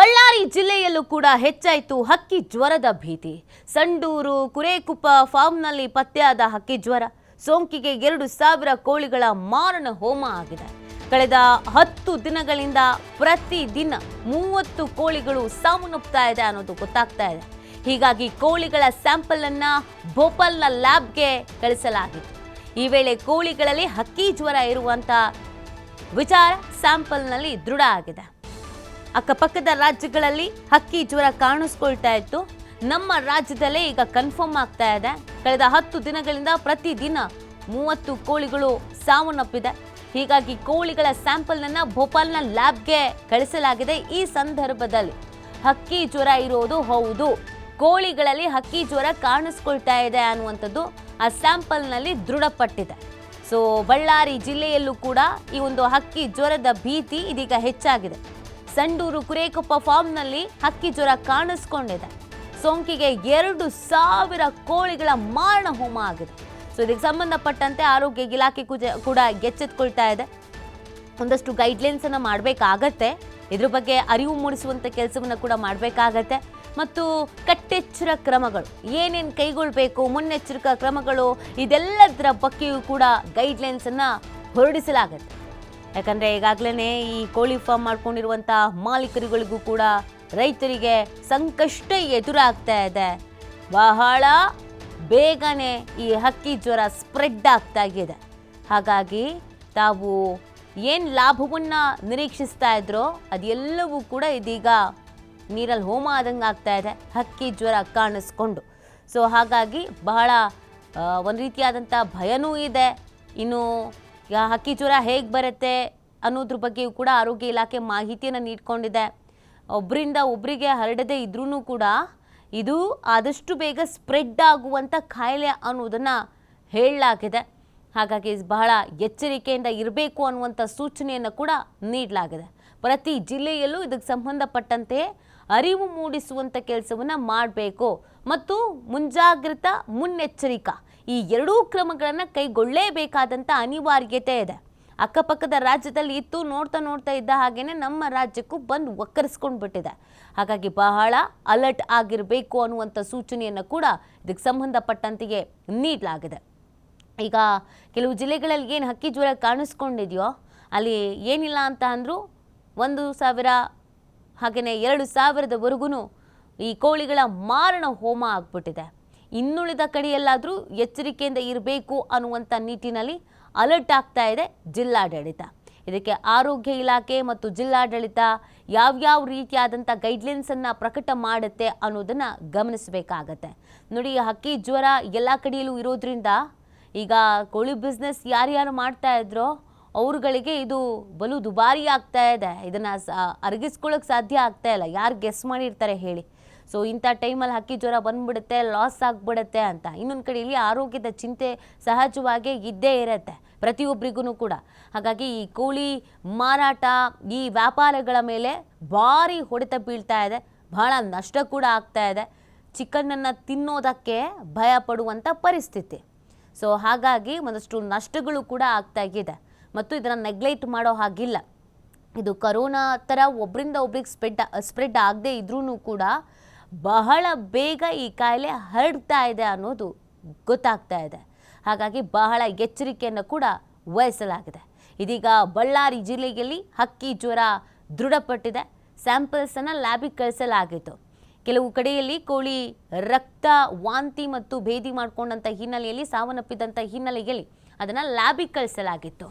ಬಳ್ಳಾರಿ ಜಿಲ್ಲೆಯಲ್ಲೂ ಕೂಡ ಹೆಚ್ಚಾಯಿತು ಹಕ್ಕಿ ಜ್ವರದ ಭೀತಿ. ಸಂಡೂರು ಕುರೇಕುಪ್ಪ ಫಾರ್ಮ್ನಲ್ಲಿ ಪತ್ತೆಯಾದ ಹಕ್ಕಿ ಜ್ವರ ಸೋಂಕಿಗೆ 2,000 ಕೋಳಿಗಳ ಮಾರಣ ಹೋಮ ಆಗಿದೆ. ಕಳೆದ 10 ದಿನಗಳಿಂದ ಪ್ರತಿದಿನ 30 ಕೋಳಿಗಳು ಸಾವನ್ನಪ್ತಾ ಇದೆ ಅನ್ನೋದು ಗೊತ್ತಾಗ್ತಾ ಇದೆ. ಹೀಗಾಗಿ ಕೋಳಿಗಳ ಸ್ಯಾಂಪಲ್ ಅನ್ನ ಭೋಪಾಲ್ನ ಲ್ಯಾಬ್ಗೆ ಕಳಿಸಲಾಗಿತ್ತು. ಈ ವೇಳೆ ಕೋಳಿಗಳಲ್ಲಿ ಹಕ್ಕಿ ಜ್ವರ ಇರುವಂತ ವಿಚಾರ ಸ್ಯಾಂಪಲ್ನಲ್ಲಿ ದೃಢ ಆಗಿದೆ. ಅಕ್ಕಪಕ್ಕದ ರಾಜ್ಯಗಳಲ್ಲಿ ಹಕ್ಕಿ ಜ್ವರ ಕಾಣಿಸ್ಕೊಳ್ತಾ ಇತ್ತು. ನಮ್ಮ ರಾಜ್ಯದಲ್ಲೇ ಈಗ ಕನ್ಫರ್ಮ್ ಆಗ್ತಾ ಇದೆ. ಕಳೆದ 10 ದಿನಗಳಿಂದ ಪ್ರತಿದಿನ 30 ಕೋಳಿಗಳು ಸಾವನ್ನಪ್ಪಿದೆ. ಹೀಗಾಗಿ ಕೋಳಿಗಳ ಸ್ಯಾಂಪಲ್ನ ಭೋಪಾಲ್ನ ಲ್ಯಾಬ್ಗೆ ಕಳಿಸಲಾಗಿದೆ. ಈ ಸಂದರ್ಭದಲ್ಲಿ ಹಕ್ಕಿ ಜ್ವರ ಇರೋದು ಹೌದು, ಕೋಳಿಗಳಲ್ಲಿ ಹಕ್ಕಿ ಜ್ವರ ಕಾಣಿಸ್ಕೊಳ್ತಾ ಇದೆ ಅನ್ನುವಂಥದ್ದು ಆ ಸ್ಯಾಂಪಲ್ನಲ್ಲಿ ದೃಢಪಟ್ಟಿದೆ. ಸೊ ಬಳ್ಳಾರಿ ಜಿಲ್ಲೆಯಲ್ಲೂ ಕೂಡ ಈ ಒಂದು ಹಕ್ಕಿ ಜ್ವರದ ಭೀತಿ ಇದೀಗ ಹೆಚ್ಚಾಗಿದೆ. ಸಂಡೂರು ಕುರೇಕುಪ್ಪ ಫಾರ್ಮ್ನಲ್ಲಿ ಹಕ್ಕಿ ಜ್ವರ ಕಾಣಿಸ್ಕೊಂಡಿದೆ. ಸೋಂಕಿಗೆ 2,000 ಕೋಳಿಗಳ ಮಾರಣ ಹೋಮ ಆಗಿದೆ. ಸೊ ಇದಕ್ಕೆ ಸಂಬಂಧಪಟ್ಟಂತೆ ಆರೋಗ್ಯ ಇಲಾಖೆ ಕೂಡ ಎಚ್ಚೆತ್ತುಕೊಳ್ತಾ ಇದೆ. ಒಂದಷ್ಟು ಗೈಡ್ಲೈನ್ಸ್ ಅನ್ನು ಮಾಡಬೇಕಾಗತ್ತೆ. ಇದ್ರ ಬಗ್ಗೆ ಅರಿವು ಮೂಡಿಸುವಂಥ ಕೆಲಸವನ್ನು ಕೂಡ ಮಾಡಬೇಕಾಗತ್ತೆ. ಮತ್ತು ಕಟ್ಟೆಚ್ಚರ ಕ್ರಮಗಳು ಏನೇನು ಕೈಗೊಳ್ಳಬೇಕು, ಮುನ್ನೆಚ್ಚರಿಕಾ ಕ್ರಮಗಳು, ಇದೆಲ್ಲದರ ಬಗ್ಗೆಯೂ ಕೂಡ ಗೈಡ್ಲೈನ್ಸನ್ನು ಹೊರಡಿಸಲಾಗುತ್ತೆ. ಯಾಕಂದರೆ ಈಗಾಗಲೇ ಈ ಕೋಳಿ ಫಾರ್ಮ್ ಮಾಡ್ಕೊಂಡಿರುವಂಥ ಮಾಲೀಕರುಗಳಿಗೂ ಕೂಡ ರೈತರಿಗೆ ಸಂಕಷ್ಟ ಎದುರಾಗ್ತಾ ಇದೆ. ಬಹಳ ಬೇಗನೆ ಈ ಹಕ್ಕಿ ಜ್ವರ ಸ್ಪ್ರೆಡ್ ಆಗ್ತಾ ಇದೆ. ಹಾಗಾಗಿ ತಾವು ಏನು ಲಾಭವನ್ನು ನಿರೀಕ್ಷಿಸ್ತಾ ಇದ್ರೋ ಅದೆಲ್ಲವೂ ಕೂಡ ಇದೀಗ ನೀರಲ್ಲಿ ಹೋಮ ಆದಂಗೆ ಆಗ್ತಾ ಇದೆ, ಹಕ್ಕಿ ಜ್ವರ ಕಾಣಿಸ್ಕೊಂಡು. ಸೊ ಹಾಗಾಗಿ ಬಹಳ ಒಂದು ರೀತಿಯಾದಂಥ ಭಯನೂ ಇದೆ. ಇನ್ನು ಹಕ್ಕಿ ಜ್ವರ ಹೇಗೆ ಬರುತ್ತೆ ಅನ್ನೋದ್ರ ಬಗ್ಗೆಯೂ ಕೂಡ ಆರೋಗ್ಯ ಇಲಾಖೆ ಮಾಹಿತಿಯನ್ನು ನೀಡಿಕೊಂಡಿದೆ. ಒಬ್ಬರಿಂದ ಒಬ್ಬರಿಗೆ ಹರಡದೇ ಇದ್ರೂ ಕೂಡ ಇದು ಆದಷ್ಟು ಬೇಗ ಸ್ಪ್ರೆಡ್ ಆಗುವಂಥ ಕಾಯಿಲೆ ಅನ್ನೋದನ್ನು ಹೇಳಲಾಗಿದೆ. ಹಾಗಾಗಿ ಬಹಳ ಎಚ್ಚರಿಕೆಯಿಂದ ಇರಬೇಕು ಅನ್ನುವಂಥ ಸೂಚನೆಯನ್ನು ಕೂಡ ನೀಡಲಾಗಿದೆ. ಪ್ರತಿ ಜಿಲ್ಲೆಯಲ್ಲೂ ಇದಕ್ಕೆ ಸಂಬಂಧಪಟ್ಟಂತೆ ಅರಿವು ಮೂಡಿಸುವಂಥ ಕೆಲಸವನ್ನು ಮಾಡಬೇಕು ಮತ್ತು ಮುಂಜಾಗ್ರತಾ ಮುನ್ನೆಚ್ಚರಿಕಾ ಈ ಎರಡೂ ಕ್ರಮಗಳನ್ನು ಕೈಗೊಳ್ಳಲೇಬೇಕಾದಂಥ ಅನಿವಾರ್ಯತೆ ಇದೆ. ಅಕ್ಕಪಕ್ಕದ ರಾಜ್ಯದಲ್ಲಿ ಇತ್ತು, ನೋಡ್ತಾ ಇದ್ದ ಹಾಗೇನೆ ನಮ್ಮ ರಾಜ್ಯಕ್ಕೂ ಬಂದು ಒಕ್ಕರಿಸ್ಕೊಂಡು ಬಿಟ್ಟಿದೆ. ಹಾಗಾಗಿ ಬಹಳ ಅಲರ್ಟ್ ಆಗಿರಬೇಕು ಅನ್ನುವಂಥ ಸೂಚನೆಯನ್ನು ಕೂಡ ಇದಕ್ಕೆ ಸಂಬಂಧಪಟ್ಟಂತೆಯೇ ನೀಡಲಾಗಿದೆ. ಈಗ ಕೆಲವು ಜಿಲ್ಲೆಗಳಲ್ಲಿ ಏನು ಹಕ್ಕಿ ಜ್ವರ ಕಾಣಿಸ್ಕೊಂಡಿದೆಯೋ ಅಲ್ಲಿ ಏನಿಲ್ಲ ಅಂತ ಅಂದರೂ 1,000 ಹಾಗೆಯೇ 2,000ದವರೆಗೂ ಈ ಕೋಳಿಗಳ ಮಾರಣ ಹೋಮ ಆಗ್ಬಿಟ್ಟಿದೆ. ಇನ್ನುಳಿದ ಕಡೆಯಲ್ಲಾದರೂ ಎಚ್ಚರಿಕೆಯಿಂದ ಇರಬೇಕು ಅನ್ನುವಂಥ ನಿಟ್ಟಿನಲ್ಲಿ ಅಲರ್ಟ್ ಆಗ್ತಾ ಇದೆ ಜಿಲ್ಲಾಡಳಿತ. ಇದಕ್ಕೆ ಆರೋಗ್ಯ ಇಲಾಖೆ ಮತ್ತು ಜಿಲ್ಲಾಡಳಿತ ಯಾವ್ಯಾವ ರೀತಿಯಾದಂಥ ಗೈಡ್ಲೈನ್ಸನ್ನು ಪ್ರಕಟ ಮಾಡುತ್ತೆ ಅನ್ನೋದನ್ನು ಗಮನಿಸಬೇಕಾಗತ್ತೆ. ನೋಡಿ, ಹಕ್ಕಿ ಜ್ವರ ಎಲ್ಲ ಕಡೆಯಲ್ಲೂ ಇರೋದ್ರಿಂದ ಈಗ ಕೋಳಿ ಬಿಸ್ನೆಸ್ ಯಾರ್ಯಾರು ಮಾಡ್ತಾ ಇದ್ರೋ ಅವ್ರುಗಳಿಗೆ ಇದು ಬಲು ದುಬಾರಿ ಆಗ್ತಾ ಇದೆ. ಇದನ್ನು ಅರಗಿಸ್ಕೊಳ್ಳೋಕೆ ಸಾಧ್ಯ ಆಗ್ತಾ ಇಲ್ಲ. ಯಾರು ಗೆಸ್ ಮಾಡಿರ್ತಾರೆ ಹೇಳಿ? ಸೊ ಇಂಥ ಟೈಮಲ್ಲಿ ಹಕ್ಕಿ ಜ್ವರ ಬಂದ್ಬಿಡುತ್ತೆ, ಲಾಸ್ ಆಗಿಬಿಡುತ್ತೆ ಅಂತ. ಇನ್ನೊಂದು ಕಡೆಯಲ್ಲಿ ಆರೋಗ್ಯದ ಚಿಂತೆ ಸಹಜವಾಗಿ ಇದ್ದೇ ಇರುತ್ತೆ ಪ್ರತಿಯೊಬ್ಬರಿಗೂ ಕೂಡ. ಹಾಗಾಗಿ ಈ ಕೋಳಿ ಮಾರಾಟ, ಈ ವ್ಯಾಪಾರಗಳ ಮೇಲೆ ಭಾರಿ ಹೊಡೆತ ಬೀಳ್ತಾ ಇದೆ, ಬಹಳ ನಷ್ಟ ಕೂಡ ಆಗ್ತಾ ಇದೆ. ಚಿಕನನ್ನು ತಿನ್ನೋದಕ್ಕೆ ಭಯ ಪಡುವಂಥ ಪರಿಸ್ಥಿತಿ. ಸೊ ಹಾಗಾಗಿ ಒಂದಷ್ಟು ನಷ್ಟಗಳು ಕೂಡ ಆಗ್ತಾ ಇದೆ ಮತ್ತು ಇದನ್ನು ನೆಗ್ಲೆಕ್ಟ್ ಮಾಡೋ ಹಾಗಿಲ್ಲ. ಇದು ಕರೋನಾ ಥರ ಒಬ್ಬರಿಂದ ಒಬ್ರಿಗೆ ಸ್ಪ್ರೆಡ್ ಆಗದೆ ಇದ್ರೂ ಕೂಡ ಬಹಳ ಬೇಗ ಈ ಕಾಯಿಲೆ ಹರಡ್ತಾ ಇದೆ ಅನ್ನೋದು ಗೊತ್ತಾಗ್ತಾ ಇದೆ. ಹಾಗಾಗಿ ಬಹಳ ಎಚ್ಚರಿಕೆಯನ್ನು ಕೂಡ ವಹಿಸಲಾಗಿದೆ. ಇದೀಗ ಬಳ್ಳಾರಿ ಜಿಲ್ಲೆಯಲ್ಲಿ ಹಕ್ಕಿ ಜ್ವರ ದೃಢಪಟ್ಟಿದೆ. ಸ್ಯಾಂಪಲ್ಸನ್ನು ಲ್ಯಾಬಿಗೆ ಕಳಿಸಲಾಗಿತ್ತು. ಕೆಲವು ಕಡೆಯಲ್ಲಿ ಕೋಳಿ ರಕ್ತ, ವಾಂತಿ ಮತ್ತು ಭೇದಿ ಮಾಡಿಕೊಂಡಂಥ ಹಿನ್ನೆಲೆಯಲ್ಲಿ, ಸಾವನ್ನಪ್ಪಿದಂಥ ಹಿನ್ನೆಲೆಯಲ್ಲಿ ಅದನ್ನು ಲ್ಯಾಬಿಗೆ ಕಳಿಸಲಾಗಿತ್ತು.